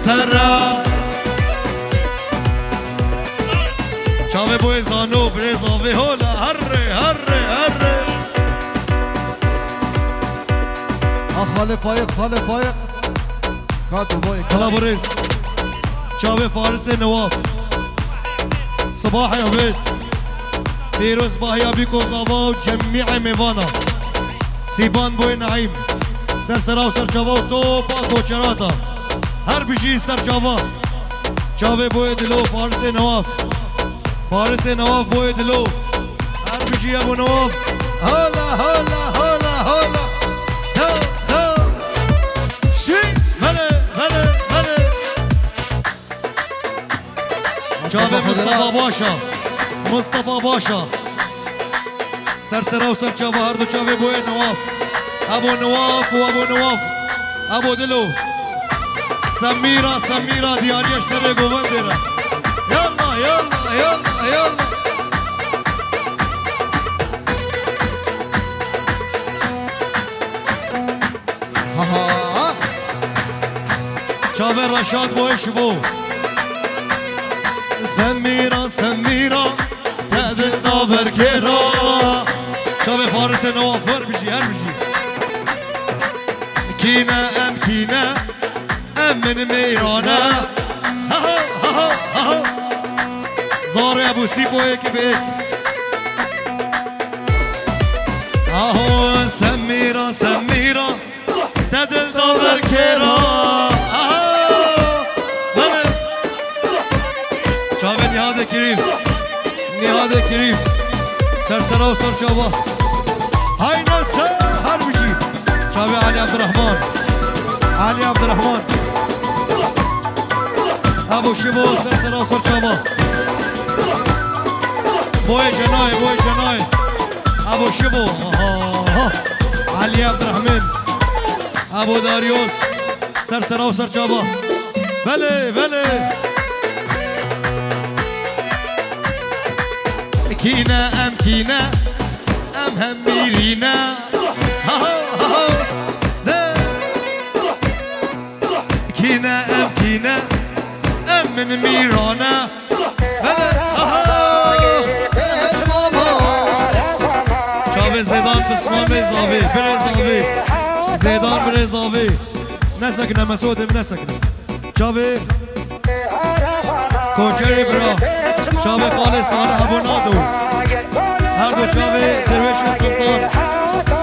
سرا چاوه بوی زانو برزاوه هولا هره هره هره خاله فایق خاله فایق کاتو بوی سلام برز چاوه فارس نواف صباح يا بيت فيروز باهيا بيكو زاوا وجميع ميفانا سيبان بوي نعيم سرسرا وسرجاوا وطوبا كوچراتا هر بيجي سرجاوا چاوه بوي دلو فارس نواف فارس نواف بوي دلو هر بيجي ابو نواف هلا هلا هلا هلا تو تو شي هلا هلا هلا چاوه مصطفى باشا مصطفى باشا سرسرا وسرجاوا هر دو چاوه بوي نواف ابو نواف وابو نواف ابو دلو سميرة سميرة دياريش سر قوندرة يلا يلا يلا يلا ها شاور رشاد بوش بو سميرة سميرة تأذن نابر كيرا شاور فارس نواف هر بجي هر بجي كينا ام كينا ام من ميرانا ها ها ها زار ابو سيبو هيك بيت اهو سميرة سميرة تدل دابر كيرا اهو بله شاوه نهاد كريم نهاد كريم سرسرا و سرجاوا هاي نسر هر بجي شاوه علي عبد الرحمن علي عبد الرحمن ابو شبو سرسرا و سرجاوا بوي جناي بوي جناي ابو شبو علي عبد الرحمن ابو داريوس سرسرا و سرجاوا بله بله كينا ام كينا ام هم ميرينا ها ها ها كينا ام كينا ام من ميرانا شاوه زيدان قسمان بيزاوي برزاوي زيدان برزاوي نسكنا مسود نسكنا شاوه کوچری برا شاوه قال صالح ابو نادو هر دو شاوه درویش سلطان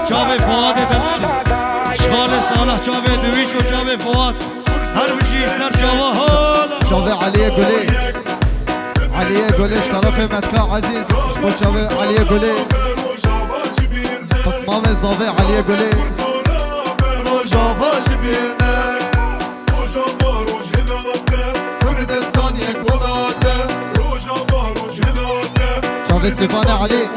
شاوه فواد بلال شال صالح شاوه درویش و شاوه فواد هر بجی سر شاوه حالا شاوه علي قولي علي قولي طرف متكا عزيز شبو شاوه علي قولي تصمام زاوي علي قولي روجاوا جبيرنا كردستان يكولاته شاوه سيفان علي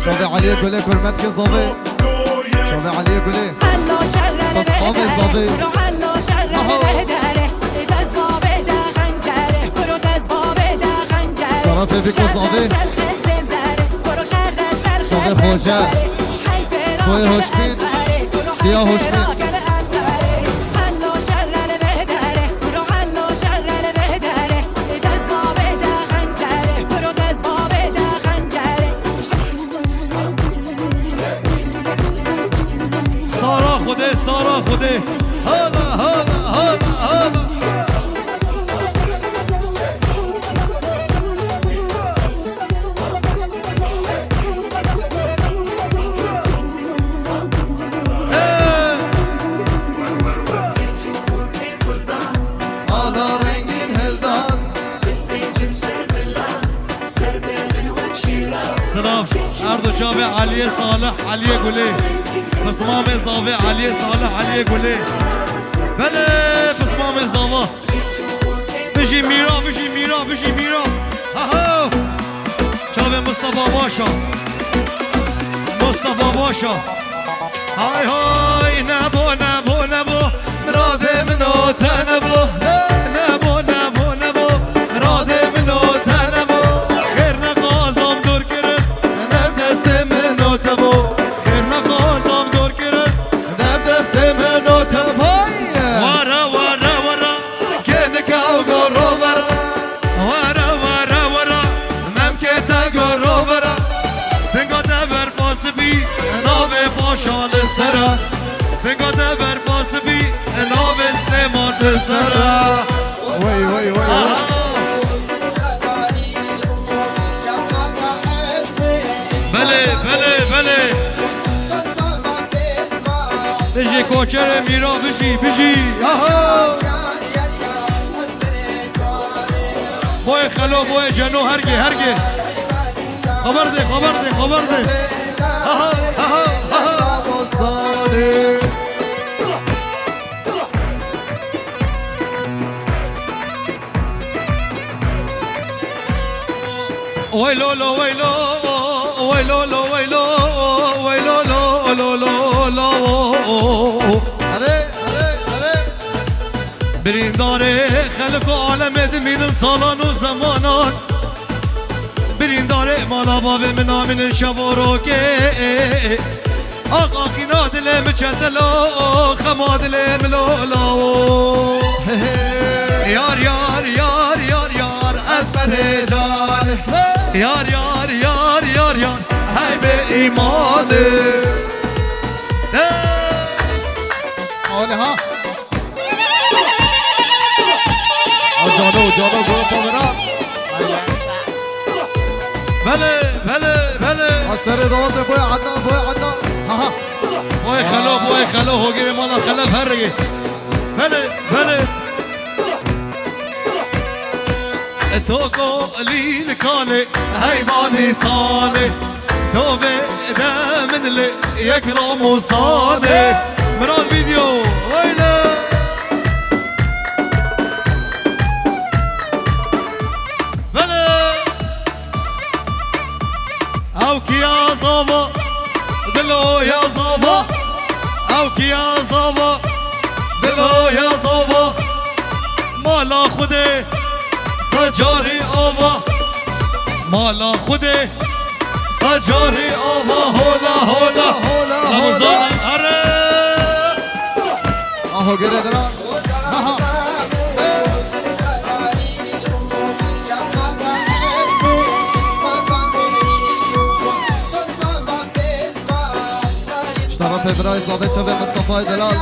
شاوه علي قولي كرمتك زاوي شاوه علي قولي تصمام زاوي شرف بيكو زاوي شاوه خوجه خوی هوشبین بیا هوشبین ستارا خوده ستارا خوده حالا حالا حالا حالا سلام اردو جابه علي صالح علي قولي بصمام زاوي علي صالح علي قولي بله بصمام زاوا بجي ميرا بجي ميرا بجي ميرا هاو جابه مصطفى باشا مصطفى باشا هاي هاي نبو نبو نبو مراد منو تنبو نبو نبو نبو مراد منو تنبو دلال سقط برفاس بي نابس لمات سرا وي وي وي بله بله بله بجي کوچر میرا بجی بجی بوی خلو بوی جنو هرگه هرگه خبر ده خبر ده خبر ده ويلولو ويلو ويلولو ويلو ويلولو لولو برينداري خلقو عالم ادمين صالان وزمانان برينداري مالا بابي منا من الشبوروكي آقا كينا دلي مجدلو خما دلي ملولو يار يار يار يار يار اسمر جان يار يار يار يار يار هاي بإيماني ها جانو جانو برو پامرا بله بله بله اثر دوات بوی عدنان بوی عدنان ها بوی خلو بوی خلو هو گیری مالا خلف هرگی بله بله توکو لیل کاله حیوانی سانه تو به من لی یکرام و سانه مراد ویدیو ویله بله او کیا زابا دلو یا زابا او کیا زابا دلو یا زابا مالا خوده سجاری آوا مالا خوده سجاری آوا هولا هولا هولا رمضان اره آهو گره دلان ها اشترف برای ضابط شبه مصطفى دلال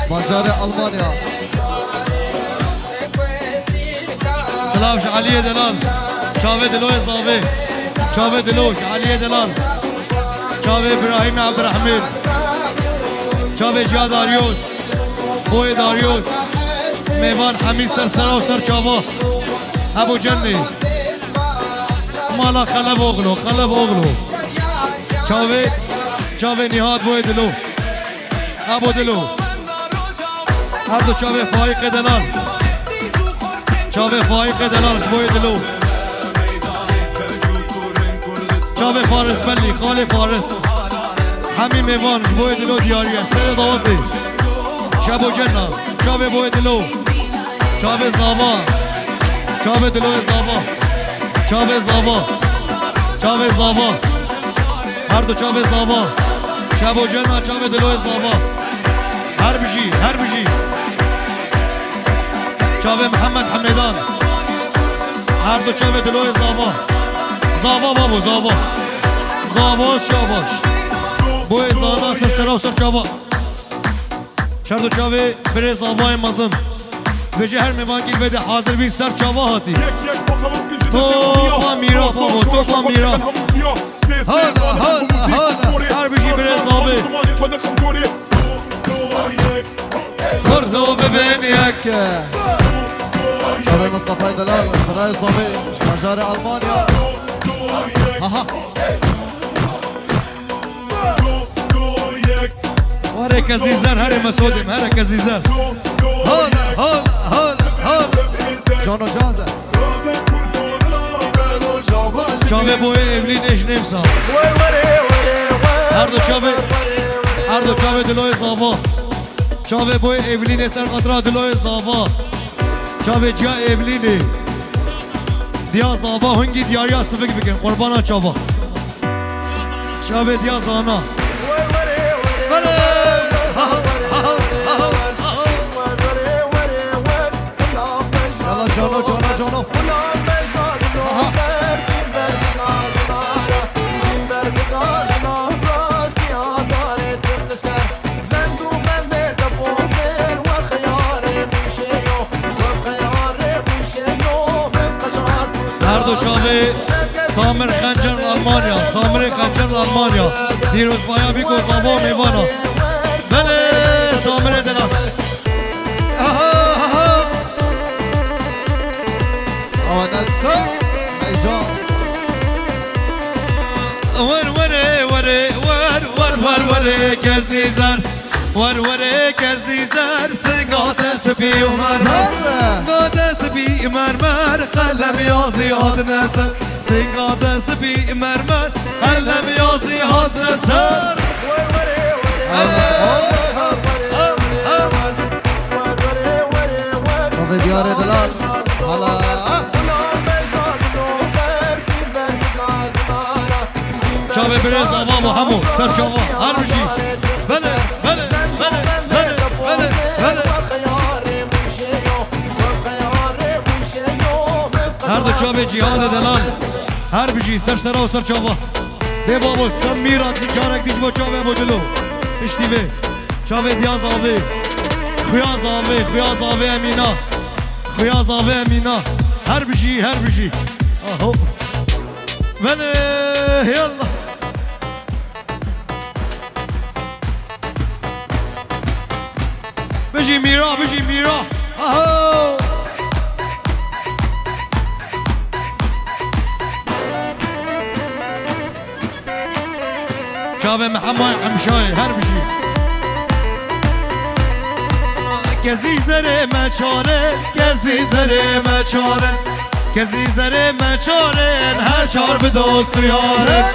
بازار المانیا سلام علي دلال شاوه دلوی صابه شاوه دلوش علي دلال شاوه ابراهيم عبد الرحمن شاوه جا داریوس بوی داریوس میوان حمید سرسرا و سر چاوا ابو جنی مالا خلب اغلو خلب اغلو شاوه نهاد بوی دلو ابو دلو هر دو شاوه فایق دلال شاوه فایق دلالش بوی دلو شاوه فارس بلی خال فارس همین میوانش بوی دلو دیاریه سر داوتی شبو جنه شاوه بوی دلو شاوه زابا شاوه دلو زابا شاوه زابا شاوه زابا هر دو شاوه زابا شبو جنه شاوه دلو زابا هر بجی شاوه محمد حمیدان هر دو شاوه دلوی زابا زابا بابو زابا زابا شاباش بوی زانا سرسرا و سر چابا هر دو شاوه بره زابای مزن بجه هر میوان گیل بده حاضر بی سر چابا هاتی توپا میرا بابو توپا میرا هادا هر بجی بره زابه کردو ببین یک شبه مصطفى دلال برای ضابط بازار المانیا ها هر عزیزان هر مسعودم هر عزیزان هال جانو جازه شاوه بوی اولینش نمسا هر دو شاوه دلوی زابا شاوه بوی اولین سر قطرا دلوی زابا شاوه جا اولینی دیا زابا هنگی دیاریا سبک بکن قربانا چابا شاوه دیا زانا يلا جانو دو چاوه سامر خنجر المانیا سامر خنجر المانیا دیروز بایا بی گوزابا میوانا بله سامر دلان ونسا ميجان ور كزيزر ور كزيزر سنقاط سبي ومرمر قاط سبي مرمر قلم يا زياد نسر سنقاط سبي مرمر قلم يا زياد نسر وفي ديار دلال هلا شابه برز آوا و همو سر چاوا هر بجی بله بله بله بله بله بله هر دو چاوه جهاد دلال هر بجی سر سرا و سر چاوا ده بابا سمیرا تجارک دیش با چاوه بودلو پشتی به چاوه دیاز آوه خیاز آوه امینا خیاز آوه امینا هر بجی آهو بله یالله بجی میرا آهو چاوه محمد حمشای هر بجی کسی زره مچارن هر چار به دوست و یارن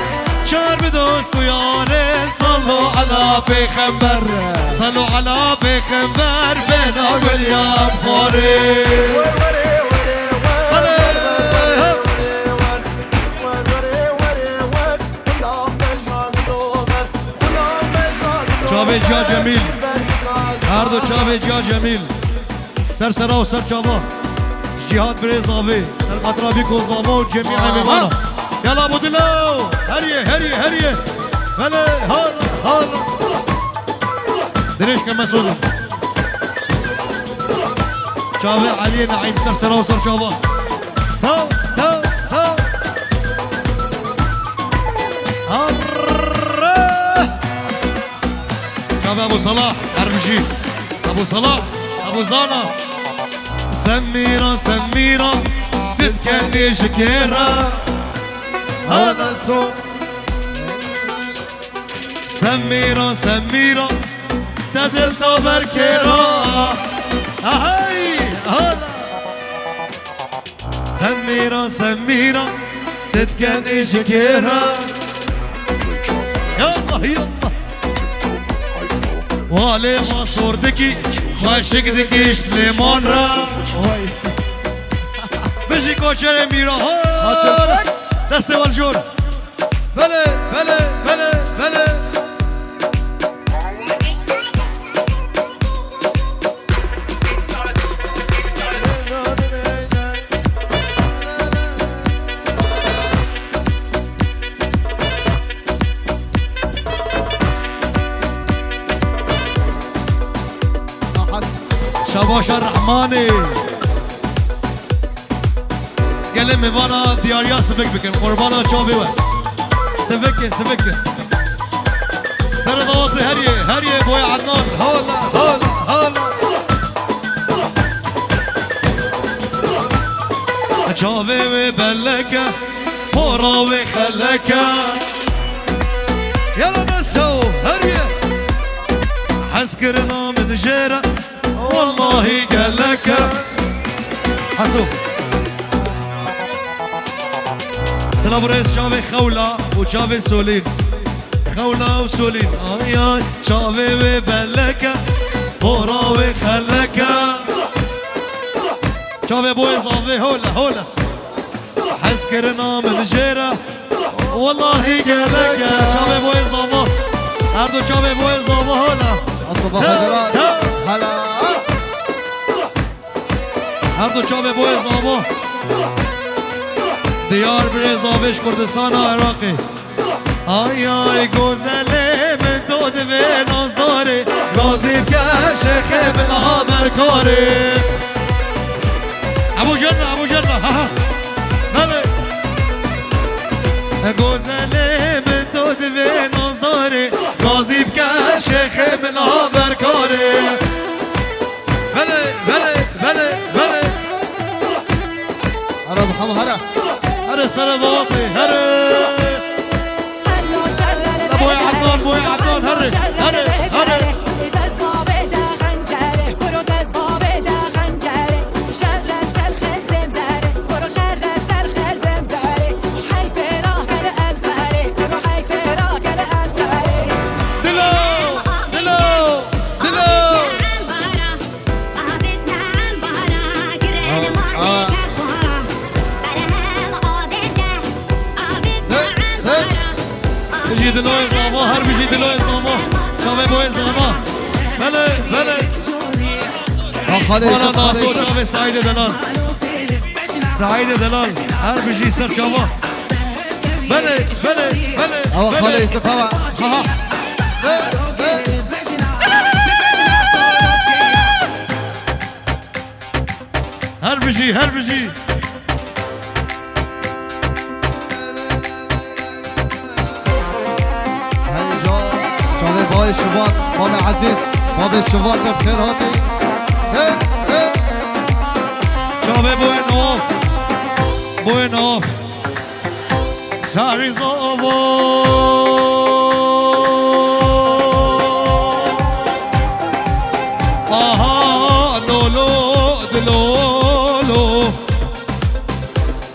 صلوا على پیغمبر بنا ولیام خاری چاوه جا جمیل هر دو چاوه جا جمیل سر سرا و سر چاوا جهاد برز آوه سر قطرابی کوزاوا و جمیع میمانا یلا بودلو هریه بله حالا درش که مسئولم چاوه علی نعیم سر سرا و سر چاوا تو چاوه ابو صلاح هرمشی ابو صلاح ابو زانا سميرة تتكني شكيرة هذا صوت سميرة تدل طبر كيرا هاي هذا سميرة تتكني شكيرة يلا والي ما صورتكي عاشق دکی سلیمان را بجی کوچر میرا دست والجور بله شباش الرحماني قال میوانا دیاریا سبک بکن قربانا چاوی و سبک سر ضواطي هریه بوی عدنان هالا چاوی و بلکه پورا و خلکه یلا نسو هریه حس کرنا من جيرة والله قال لك حسو سلام رئيس شافي خولة وشافي سولين خولة وسولين يا شافي وبلك فورا وخلك شافي بوي صافي هولا حس كرنا من جيرة والله قال لك شافي بوي صافي هردو شافي بوي صافي هولا الصباح خيرات هلا هردو شافي بوي صافي ديار برزافش كردستان عراقي آی گوزله من دود و ناز داره نازیب که شیخ بلا برکاره ابو جنة ها ها بله هلا محمد هلا هلا سنة ضواطي هلا ابوي عدنان ابوي عدنان هلا بيجي دلوي زاما هر بيجي دلوي زاما شافي بوي زاما بله خالي وانا يوسف ناصر خالي شافي سعيد دلال سعيد دلال هر بيجي سر شافا بله هوا خالي يوسف هوا ها هر بيجي شافي باي الشباب مامي عزيز مامي الشباب بخير هاتي شافي بوي نواف ساري زابا آها لولو دلولو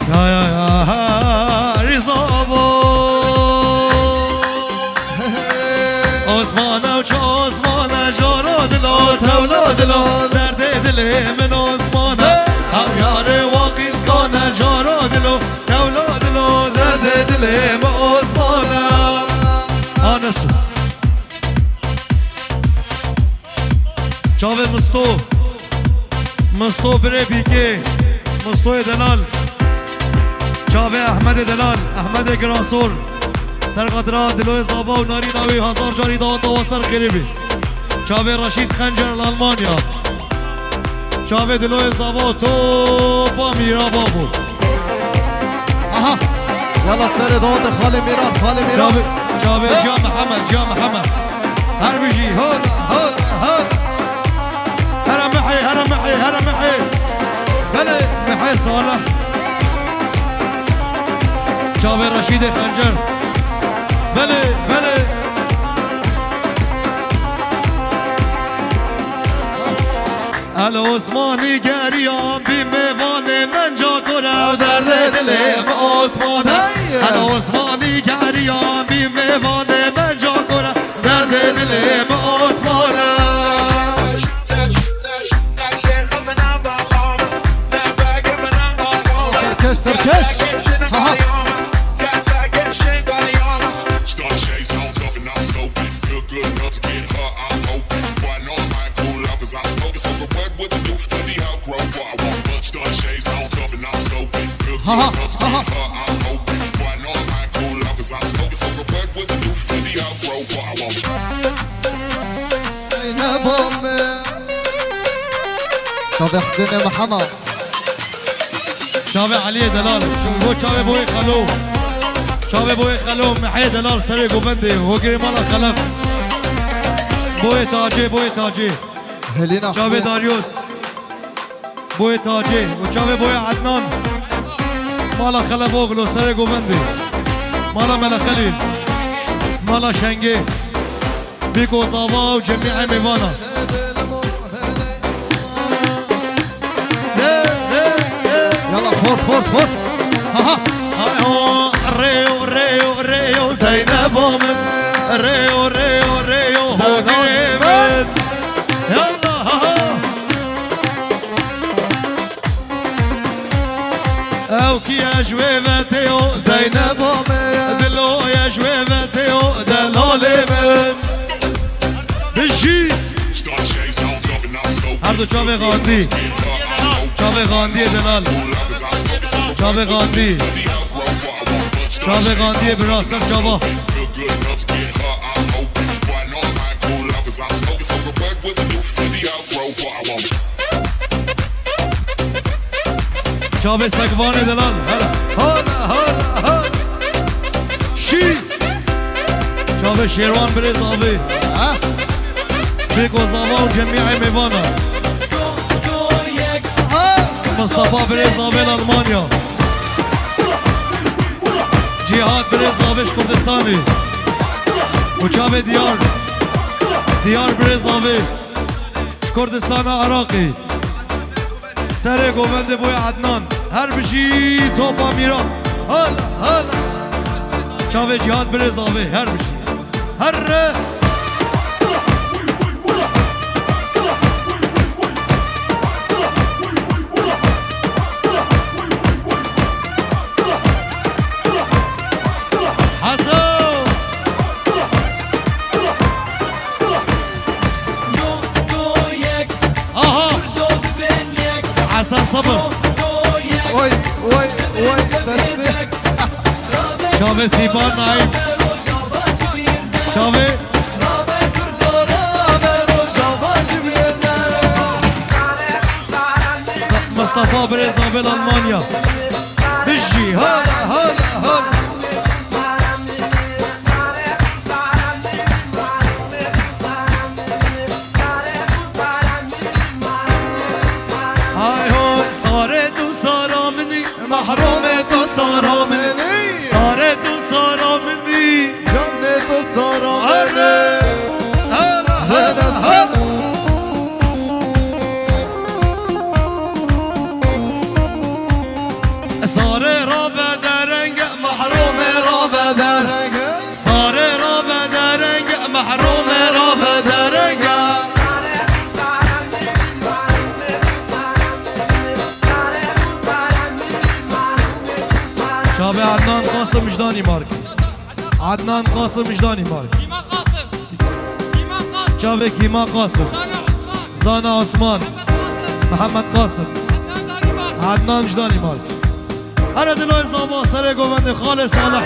ساري زابا عثمان و عثمان جارو دلو تولو دلو درد دلی من عثمان هم یار واقعی کن جارو دلو تولو دلو درد دلی من عثمان آنس چاوه مستو بره بیگه مستو دلال چاوه احمد دلال احمد گراسور سرقدرات دلوی زابا و ناری ناوی هزار جاری داوت و سر قریبی چاوه رشید خنجر الالمانیا چاوه دلوی زابا تو با میرا بابو اها يلا سر داوت خالي ميران چاوه جا محمد هر بيجي هون هر محي بله محي صالح چاوه رشید خنجر بله العثمانی گریان بی میوان من جا کنم درد دلم عثمان العثمانی گریان بی میوان من جا کنم درد دلم عثمان سرکش شافي حسين محمد شافي علي دلال شافي بوي خلو شافي بوي خلو محي دلال سري قوبندي وقري مالا خلف بوي تاجي هلينا شافي داريوس بوي تاجي وشافي بوي عدنان مالا خلف اوغلو سري قوبندي مالا ملا خليل مالا شنگي بيكو صافا وجميع ميوانا يلا فور هاي هو ريو زينب ومن ريو هو قريبا يلا او كي يا جويفتيو زينب ومن دلو يا جويفتيو دلالي من بشي هردو چاوه غاندی دلال چاوه غاندی براسم چاوه چاوه سگوان دلال هلا شی چاوه شیروان بریز آبی بیکو زاما و جمعی میوانا مصطفى بريز آبین آلمانیا جهاد برزاوش کردستانی و چاوه دیار برزاوی کردستان عراقی سر گوونده بوی عدنان هر بشی توپا میرا هلا چاوه جهاد برزاوی هر بشی هر حسن صبر وای دسته شاوه سیبان نایم شاوه مصطفى برزاویل آلمانیا بجی هلا محروم تو سارا منی ساره تو سارا منی جان تو سارا منی ساره را بدرنگ محروم را بدرنگ ساره را بدرنگ محروم را بدرنگ شابه عدنان قاسم مجدانی مارک عدنان قاسم مجدانی مارک شابه کیما قاسم زانا عثمان محمد قاسم عدنان مجدانی مارک هر دلوی زابا سر گوند خال صالح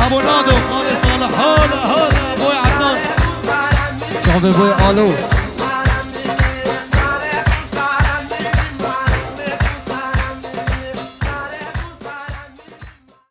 ابو نادو خال صالح هلا بوی عدنان شعبه بوی آلو